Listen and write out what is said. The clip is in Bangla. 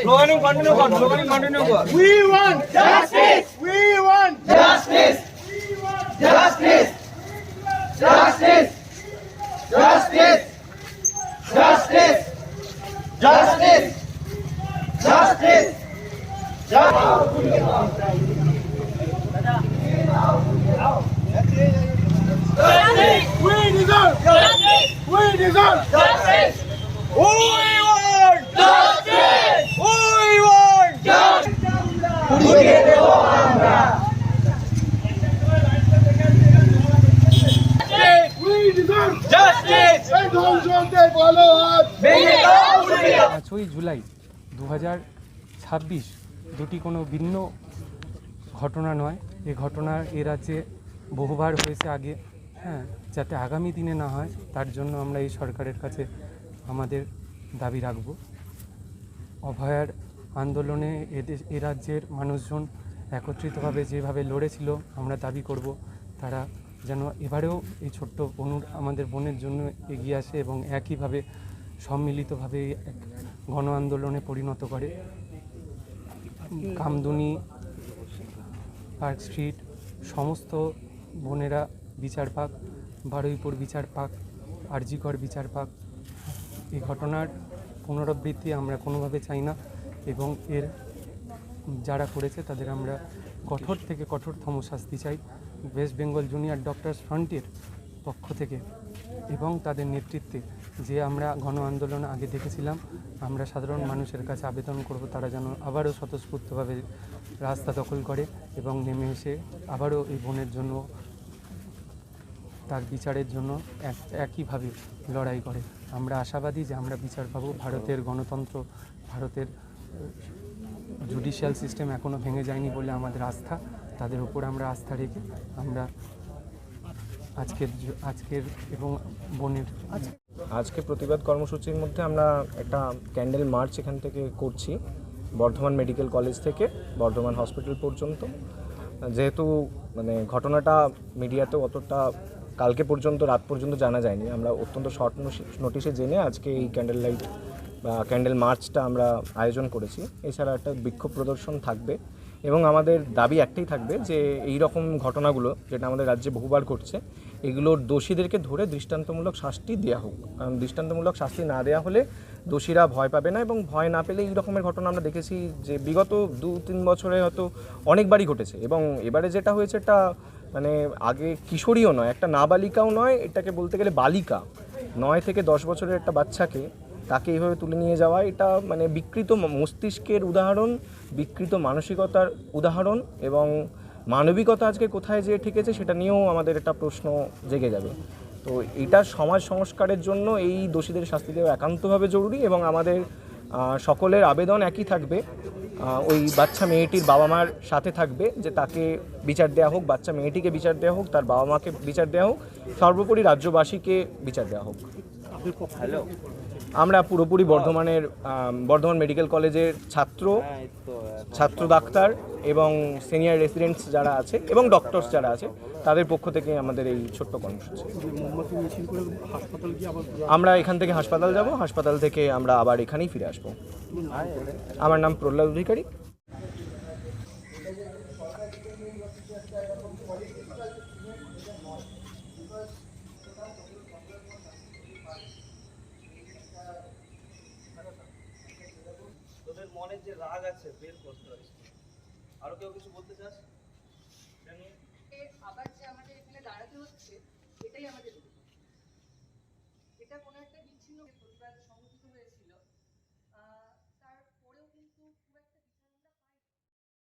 Sloganing continue kar, sloganing continue kar. We want justice. We want justice. Justice. Justice. Justice. Justice. Justice. Justice. We deserve justice. We deserve justice. Who we want? Justice. Who we want? Justice. We deserve justice. ধর্ষকদের ভালো হাত ভেঙে দাও। 5ই জুলাই 2026 দুটি কোনো ভিন্ন ঘটনা নয়। এই ঘটনা এ রাজ্যে বহুবার হয়েছে আগে, হ্যাঁ, যাতে আগামী দিনে না হয় তার জন্য আমরা এই সরকারের কাছে আমাদের দাবি রাখব। অভয়ার আন্দোলনে এ রাজ্যের মানুষজন একত্রিতভাবে যেভাবে লড়েছিল আমরা দাবি করব তারা যেন এবারেও এই ছোট্ট আমাদের বোনের জন্য এগিয়ে আসে এবং একইভাবে সম্মিলিতভাবে এক গণ আন্দোলনে পরিণত করে। কামদুনি, পার্ক স্ট্রিট সমস্ত বোনেরা বিচার পাক, বারুইপুর বিচার পাক, আরজিকর বিচার পাক। এই ঘটনার পুনরাবৃত্তি আমরা কোনোভাবে চাই না এবং এর যারা করেছে তাদের আমরা কঠোর থেকে কঠোরতম শাস্তি চাই। ওয়েস্ট বেঙ্গল জুনিয়র ডক্টরস ফ্রন্টের পক্ষ থেকে এবং তাদের নেতৃত্বে যে আমরা গণ আন্দোলন আগে দেখেছিলাম, আমরা সাধারণ মানুষের কাছে আবেদন করব তারা যেন আবারও স্বতঃস্ফূর্তভাবে রাস্তা দখল করে এবং নেমে এসে আবারও এই বোনের জন্য তার বিচারের জন্য একইভাবে লড়াই করে। আমরা আশাবাদী যে আমরা বিচার পাবো। ভারতের গণতন্ত্র, ভারতের জুডিশিয়াল সিস্টেম এখনও ভেঙে যায়নি বলে আমাদের আস্থা। তাদের উপর আমরা আস্থা রেখে আমরা আজকের এবং বোনের আজকে প্রতিবাদ কর্মসূচির মধ্যে আমরা একটা ক্যান্ডেল মার্চ এখান থেকে করছি, বর্ধমান মেডিকেল কলেজ থেকে বর্ধমান হসপিটাল পর্যন্ত। যেহেতু ঘটনাটা মিডিয়াতে অতটা কালকে পর্যন্ত রাত পর্যন্ত জানা যায়নি, আমরা অত্যন্ত শর্ট নোটিশে জেনে আজকে এই ক্যান্ডেল লাইট বা ক্যান্ডেল মার্চটা আমরা আয়োজন করেছি। এছাড়া একটা বিক্ষোভ প্রদর্শন থাকবে এবং আমাদের দাবি একটাই থাকবে যে এই রকম ঘটনাগুলো যেটা আমাদের রাজ্যে বহুবার ঘটছে, এগুলোর দোষীদেরকে ধরে দৃষ্টান্তমূলক শাস্তি দেওয়া হোক। কারণ দৃষ্টান্তমূলক শাস্তি না দেওয়া হলে দোষীরা ভয় পাবে না এবং ভয় না পেলে এই রকমের ঘটনা আমরা দেখেছি যে বিগত 2-3 বছরে হয়তো অনেকবারই ঘটেছে। এবং এবারে যেটা হয়েছে এটা আগে কিশোরীও নয়, একটা নাবালিকাও নয়, এটাকে বলতে গেলে বালিকা, 9 থেকে 10 বছরের একটা বাচ্চাকে তাকে এইভাবে তুলে নিয়ে যাওয়া, এটা বিকৃত মস্তিষ্কের উদাহরণ, বিকৃত মানসিকতার উদাহরণ এবং মানবিকতা আজকে কোথায় যেয়ে ঠেকেছে সেটা নিয়েও আমাদের একটা প্রশ্ন জেগে যাবে। তো এটা সমাজ সংস্কারের জন্য এই দোষীদের শাস্তি দেওয়া একান্তভাবে জরুরি এবং আমাদের সকলের আবেদন একই থাকবে, ওই বাচ্চা মেয়েটির বাবা মার সাথে থাকবে যে তাকে বিচার দেওয়া হোক, বাচ্চা মেয়েটিকে বিচার দেওয়া হোক, তার বাবা মাকে বিচার দেওয়া হোক, সর্বোপরি রাজ্যবাসীকে বিচার দেওয়া হোক। আমরা পুরোপুরি বর্ধমান মেডিকেল কলেজের ছাত্র ডাক্তার এবং সিনিয়র রেসিডেন্টস যারা আছে এবং ডক্টরস যারা আছে তাদের পক্ষ থেকে আমাদের এই ছোট্ট কর্মসূচি। আমরা এখান থেকে হাসপাতাল যাব, হাসপাতাল থেকে আমরা আবার এখানেই ফিরে আসবো। আমার নাম প্রহ্লাদ অধিকারী। তোদের মনের যে রাগ আছে বের করতে পারিস। আরো কেউ কিছু বলতে চাস? আবার যে আমাদের এখানে দাঁড়াতে হচ্ছে এটাই আমাদের, এটা কোনো একটা বিচ্ছিন্ন প্রতিবাদ